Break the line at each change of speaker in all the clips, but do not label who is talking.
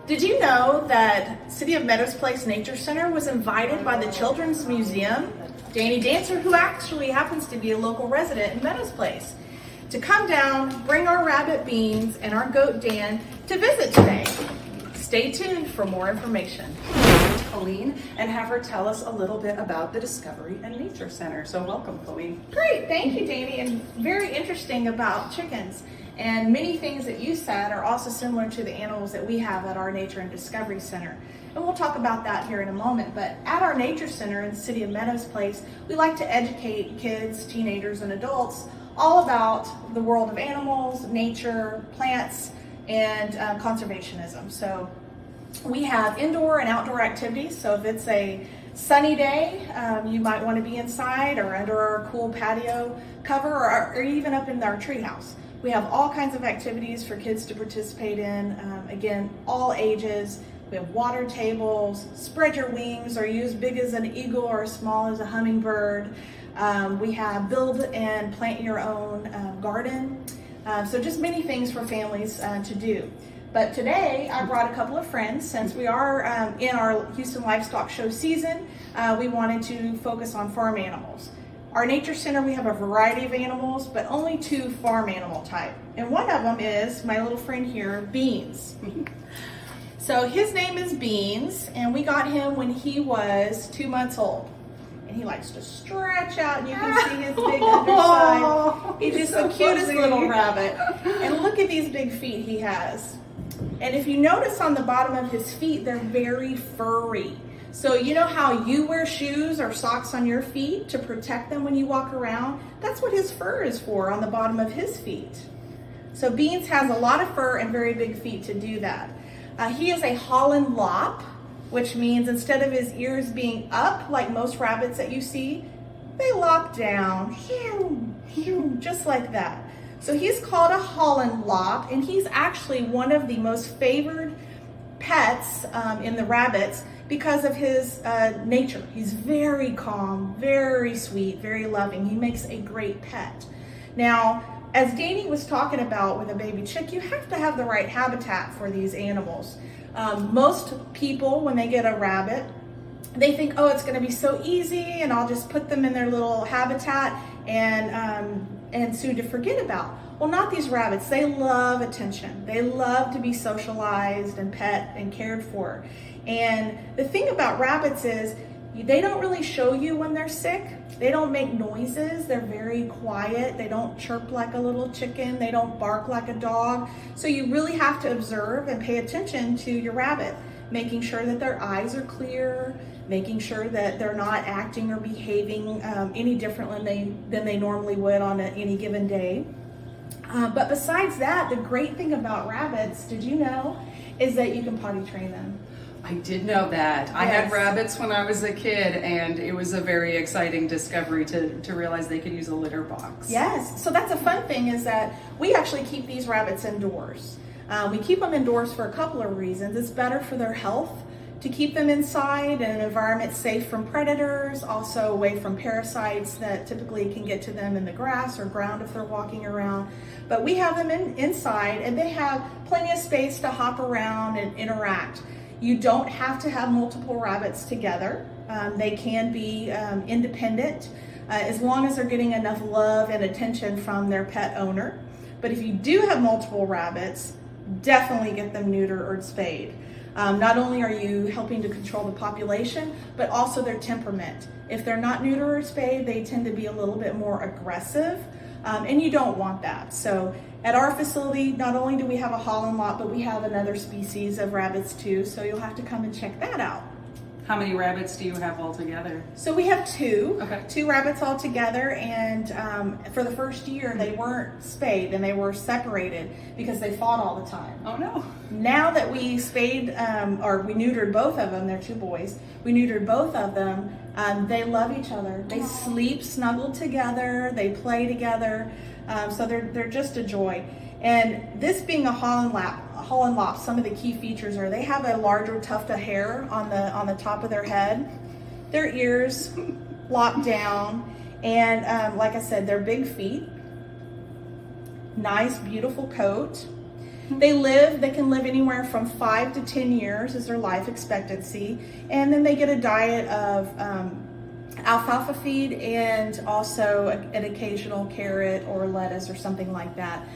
Did you know that City of Meadows Place Nature Center was invited by the Children's Museum, Danny Dancer, who actually happens to be a local resident in Meadows Place, to come down, bring our rabbit Beans and our goat Dan to visit today? Stay tuned for more information.
Colleen, and have her tell us a little bit about the Discovery and Nature Center. So welcome, Colleen.
Great, thank you, Danny, and very interesting about chickens. And many things that you said are also similar to the animals that we have at our Nature and Discovery Center. And we'll talk about that here in a moment. But at our Nature Center in the City of Meadows Place, we like to educate kids, teenagers, and adults all about the world of animals, nature, plants, and conservationism. So we have indoor and outdoor activities. So if it's a sunny day, you might want to be inside or under our cool patio cover, or even up in our treehouse. We have all kinds of activities for kids to participate in. Again, all ages. We have water tables, spread your wings, or use big as an eagle or small as a hummingbird. We have build and plant your own garden. So just many things for families to do. But today I brought a couple of friends. Since we are in our Houston Livestock Show season, we wanted to focus on farm animals. Our Nature Center, we have a variety of animals, but only 2 farm animal type. And one of them is my little friend here, Beans. So his name is Beans, and we got him when he was 2 months old. And he likes to stretch out, and you can see his big underside. He's just the cutest little rabbit. And look at these big feet he has. And if you notice on the bottom of his feet, they're very furry. So you know how you wear shoes or socks on your feet to protect them when you walk around? That's what his fur is for on the bottom of his feet. So Beans has a lot of fur and very big feet to do that. He is a Holland Lop, which means instead of his ears being up like most rabbits that you see, they lop down, just like that. So he's called a Holland Lop, and he's actually one of the most favored pets in the rabbits because of his nature. He's very calm, very sweet, very loving. He makes a great pet. Now, as Danny was talking about with a baby chick, you have to have the right habitat for these animals. Most people, when they get a rabbit, they think, oh, it's going to be so easy, and I'll just put them in their little habitat and soon to forget about. Well, not these rabbits. They love attention. They love to be socialized and pet and cared for. And the thing about rabbits is they don't really show you when they're sick. They don't make noises. They're very quiet. They don't chirp like a little chicken. They don't bark like a dog. So you really have to observe and pay attention to your rabbit, making sure that their eyes are clear, making sure that they're not acting or behaving any differently than they normally would on any given day. But besides that, the great thing about rabbits, did you know, is that you can potty train them.
I did know that. Yes. I had rabbits when I was a kid, and it was a very exciting discovery to realize they could use a litter box.
Yes, so that's a fun thing, is that we actually keep these rabbits indoors. We keep them indoors for a couple of reasons. It's better for their health to keep them inside in an environment safe from predators, also away from parasites that typically can get to them in the grass or ground if they're walking around. But we have them inside, and they have plenty of space to hop around and interact. You don't have to have multiple rabbits together. They can be independent as long as they're getting enough love and attention from their pet owner. But if you do have multiple rabbits, definitely get them neutered or spayed. Not only are you helping to control the population, but also their temperament. If they're not neutered or spayed, they tend to be a little bit more aggressive, and you don't want that. So at our facility, not only do we have a Holland Lot, but we have another species of rabbits too, so you'll have to come and check that out.
How many rabbits do you have altogether?
So we have 2.
Okay.
2 rabbits altogether, and for the first year they weren't spayed and they were separated because they fought all the time.
Oh no.
Now that we spayed, or we neutered both of them, they're 2 boys, we neutered both of them, they love each other. They sleep snuggled together, they play together, so they're just a joy. And this being a Holland Lop, some of the key features are they have a larger tuft of hair on the top of their head, their ears lop down, and like I said, their big feet, nice beautiful coat. They can live anywhere from 5 to 10 years is their life expectancy. And then they get a diet of alfalfa feed and also an occasional carrot or lettuce or something like that.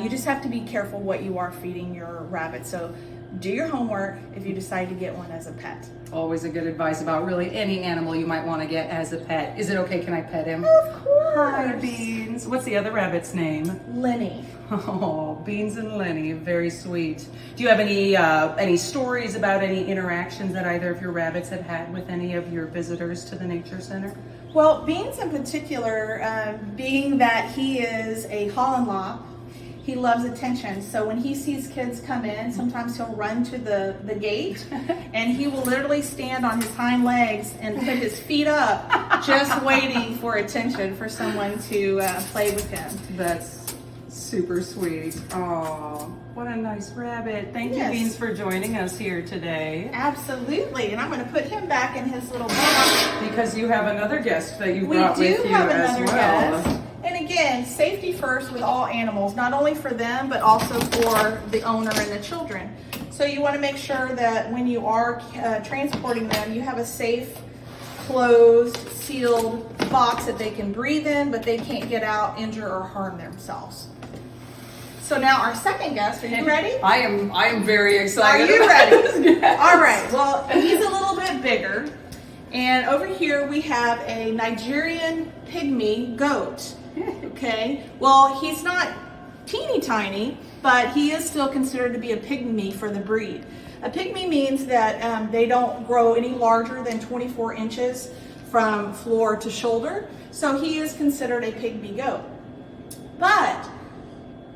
You just have to be careful what you are feeding your rabbit. So do your homework if you decide to get one as a pet.
Always a good advice about really any animal you might want to get as a pet. Is it okay? Can I pet him?
Of course.
Hi, Beans. What's the other rabbit's name?
Lenny.
Oh, Beans and Lenny, very sweet. Do you have any stories about any interactions that either of your rabbits have had with any of your visitors to the nature center?
Well, Beans in particular, being that he is a Holland Lop, he loves attention. So when he sees kids come in, sometimes he'll run to the gate and he will literally stand on his hind legs and put his feet up, just waiting for attention for someone to play with him.
That's super sweet. Oh, what a nice rabbit. Thank you,
Yes.
Beans, for joining us here today.
Absolutely, and I'm going to put him back in his little box.
Because you have another guest that you
We
brought
do
with you
have
as
another
well.
guest. And again, safety first with all animals, not only for them, but also for the owner and the children. So you want to make sure that when you are transporting them, you have a safe, closed, sealed box that they can breathe in, but they can't get out, injure, or harm themselves. So now our second guest, are you ready?
I am very
Are
excited.
you
about
ready?
this guest.
All right, well, he's a little bit bigger. And over here we have a Nigerian pygmy goat. Okay, well, he's not teeny tiny, but he is still considered to be a pygmy for the breed. A pygmy means that they don't grow any larger than 24 inches from floor to shoulder. So he is considered a pygmy goat. But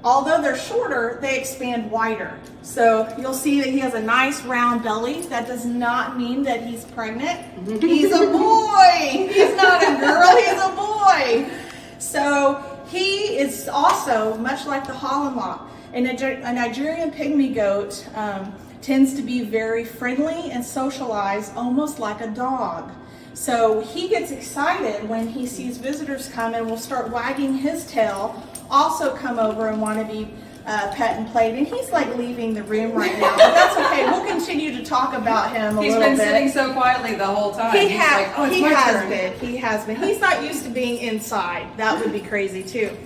although they're shorter, they expand wider. So you'll see that he has a nice round belly. That does not mean that he's pregnant. He's a boy. He's not a girl, he's a boy. So he is also, much like the Holland Lop, a Nigerian pygmy goat tends to be very friendly and socialized, almost like a dog. So he gets excited when he sees visitors come and will start wagging his tail, also come over and want to be pet and played. And he's like leaving the room right now, but that's okay. We'll continue to talk about him a
He's
little
been
bit.
sitting so quietly the whole time.
He
He's
has,
like, oh, it's
he
my
has
turn.
been. He has been. He's not used to being inside. That would be crazy too.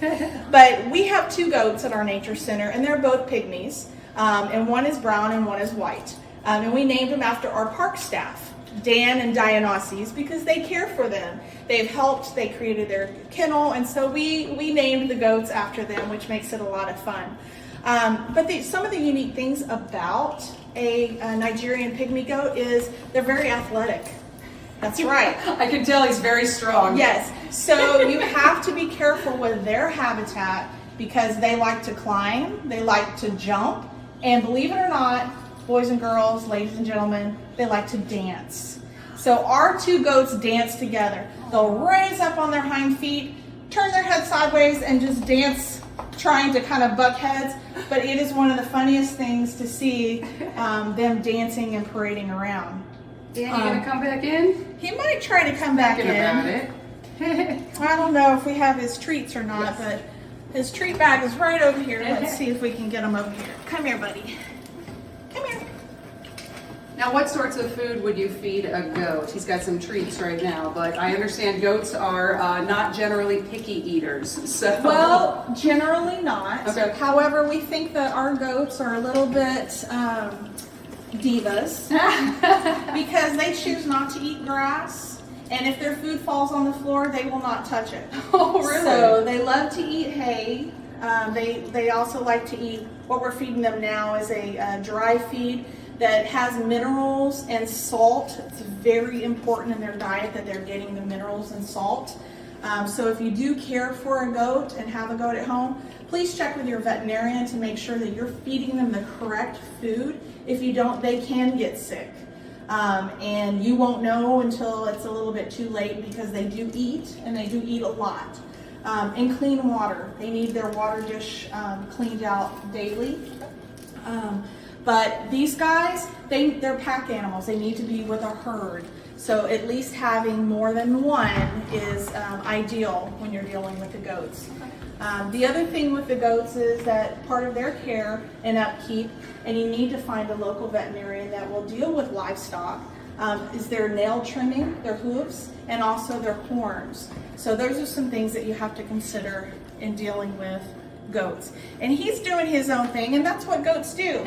But we have two goats at our nature center, and they're both pygmies. And one is brown and one is white. And we named them after our park staff, Dan and Dionysus, because they care for them. They've helped. They created their kennel, and so we named the goats after them, which makes it a lot of fun. But some of the unique things about a Nigerian pygmy goat is they're very athletic. That's right.
I can tell he's very strong.
Yes. So you have to be careful with their habitat because they like to climb, they like to jump, and believe it or not, boys and girls, ladies and gentlemen, they like to dance. So our two goats dance together. They'll raise up on their hind feet, turn their head sideways, and just dance, trying to kind of buck heads. But it is one of the funniest things to see them dancing and parading around.
Dan, you gonna come back in?
He might try to come back
Thinking
in.
about it.
I don't know if we have his treats or not, but his treat bag is right over here. Let's see if we can get him over here. Come here, buddy. Come here.
Now, what sorts of food would you feed a goat? He's got some treats right now, but I understand goats are not generally picky eaters. So,
Well, generally not.
Okay.
However, we think that our goats are a little bit divas because they choose not to eat grass, and if their food falls on the floor, they will not touch it.
Oh, really?
So they love to eat hay. They also like to eat, what we're feeding them now is a dry feed that has minerals and salt. It's very important in their diet that they're getting the minerals and salt. So if you do care for a goat and have a goat at home, please check with your veterinarian to make sure that you're feeding them the correct food. If you don't, they can get sick. And you won't know until it's a little bit too late because they do eat, and they do eat a lot. And clean water. They need their water dish cleaned out daily. But these guys, they're pack animals. They need to be with a herd. So at least having more than one is ideal when you're dealing with the goats. The other thing with the goats is that part of their care and upkeep, and you need to find a local veterinarian that will deal with livestock, is their nail trimming, their hooves, and also their horns. So those are some things that you have to consider in dealing with goats. And he's doing his own thing, and that's what goats do.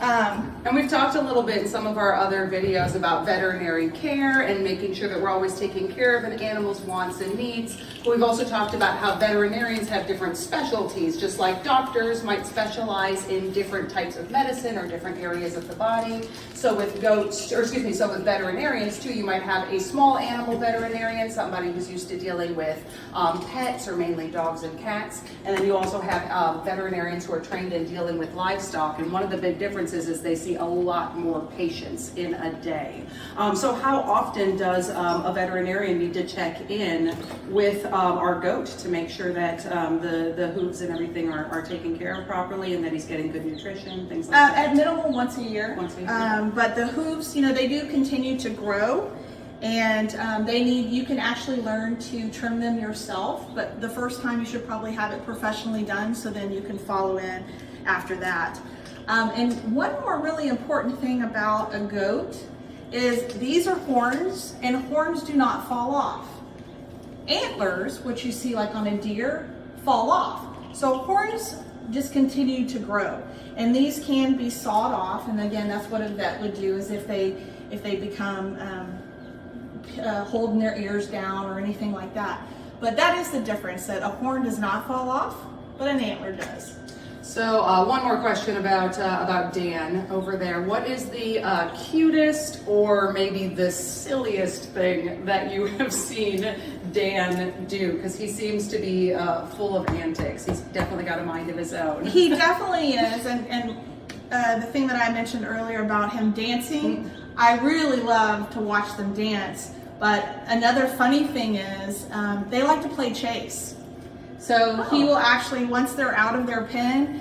And we've talked a little bit in some of our other videos about veterinary care and making sure that we're always taking care of an animal's wants and needs. But we've also talked about how veterinarians have different specialties, just like doctors might specialize in different types of medicine or different areas of the body. So with so with veterinarians too, you might have a small animal veterinarian, somebody who's used to dealing with pets or mainly dogs and cats. And then you also have veterinarians who are trained in dealing with livestock. And one of the big differences is they see a lot more patients in a day. So how often does a veterinarian need to check in with our goat to make sure that the hooves and everything are taken care of properly and that he's getting good nutrition, things like that?
At minimum, once a year. But the hooves, they do continue to grow, and you can actually learn to trim them yourself, but the first time you should probably have it professionally done, so then you can follow in after that. And one more really important thing about a goat is these are horns, and horns do not fall off. Antlers, which you see like on a deer, fall off. So horns just continue to grow, and these can be sawed off. And again, that's what a vet would do, is if they become holding their ears down or anything like that. But that is the difference, that a horn does not fall off, but an antler does.
So one more question about Dan over there. What is the cutest or maybe the silliest thing that you have seen Dan do? Because he seems to be full of antics. He's definitely got a mind of his own.
He definitely is. And the thing that I mentioned earlier about him dancing, I really love to watch them dance. But another funny thing is they like to play chase. So he will actually, once they're out of their pen,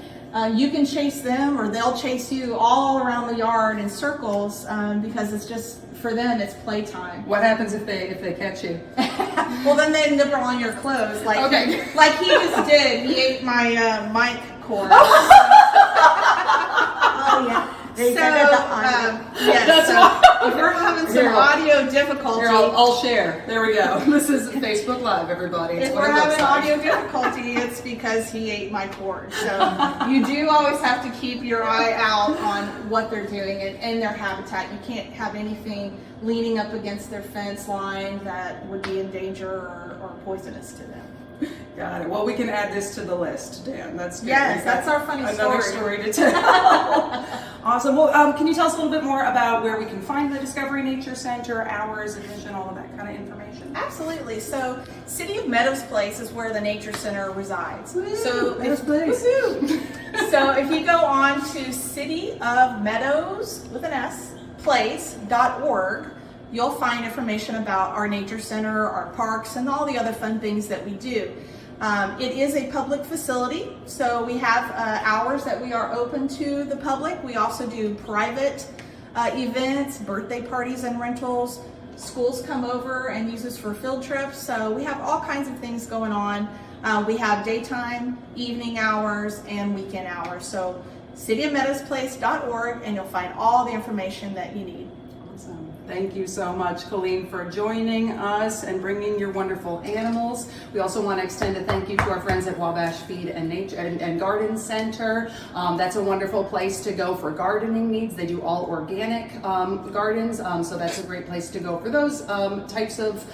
you can chase them or they'll chase you all around the yard in circles, because it's just, for them, it's playtime.
What happens if they catch you?
Well, then they nibble on your clothes, like he just did. He ate my mic cord.
Oh yeah.
Yes, so if we're having some audio difficulty,
here, I'll share. There we go. This is Facebook Live, everybody. It's
if we're having audio difficulty, it's because he ate my cord. So you do always have to keep your eye out on what they're doing and their habitat. You can't have anything leaning up against their fence line that would be in danger or poisonous to them.
Got it. Well, we can add this to the list, Dan. That's good.
Yes, that's our funny
another story to tell. Awesome. Well, can you tell us a little bit more about where we can find the Discovery Nature Center, hours, admission, all of that kind of information?
Absolutely. So, City of Meadows Place is where the Nature Center resides. So,
Meadows Place.
So, if you go on to City of Meadows with an S place.org, you'll find information about our nature center, our parks, and all the other fun things that we do. It is a public facility, so we have hours that we are open to the public. We also do private events, birthday parties and rentals. Schools come over and use us for field trips, so we have all kinds of things going on. We have daytime, evening hours, and weekend hours. So cityofmeadowsplace.org, and you'll find all the information that you need.
Awesome. Thank you so much, Colleen, for joining us and bringing your wonderful animals. We also want to extend a thank you to our friends at Wabash Feed and Nature and Garden Center. That's a wonderful place to go for gardening needs. They do all organic gardens, so that's a great place to go for those types of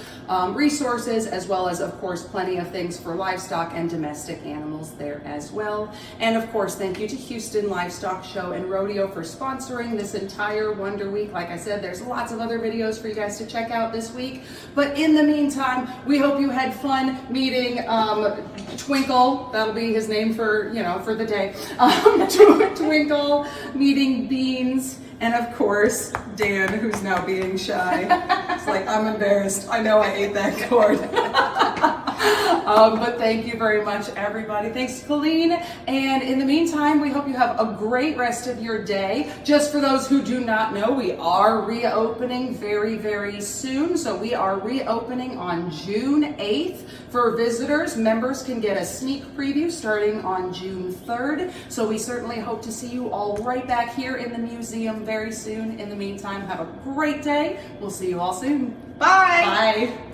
resources, as well as, of course, plenty of things for livestock and domestic animals there as well. And of course, thank you to Houston Livestock Show and Rodeo for sponsoring this entire Wonder Week. Like I said, there's lots of other videos for you guys to check out this week. But in the meantime, we hope you had fun meeting Twinkle. That'll be his name for the day. Twinkle, meeting Beans, and of course, Dan, who's now being shy. It's like, I'm embarrassed. I know I ate that cord. But thank you very much, everybody. Thanks, Colleen. And in the meantime, we hope you have a great rest of your day. Just for those who do not know, we are reopening very, very soon. So we are reopening on June 8th. For visitors, members can get a sneak preview starting on June 3rd. So we certainly hope to see you all right back here in the museum very soon. In the meantime, have a great day. We'll see you all soon.
Bye.
Bye.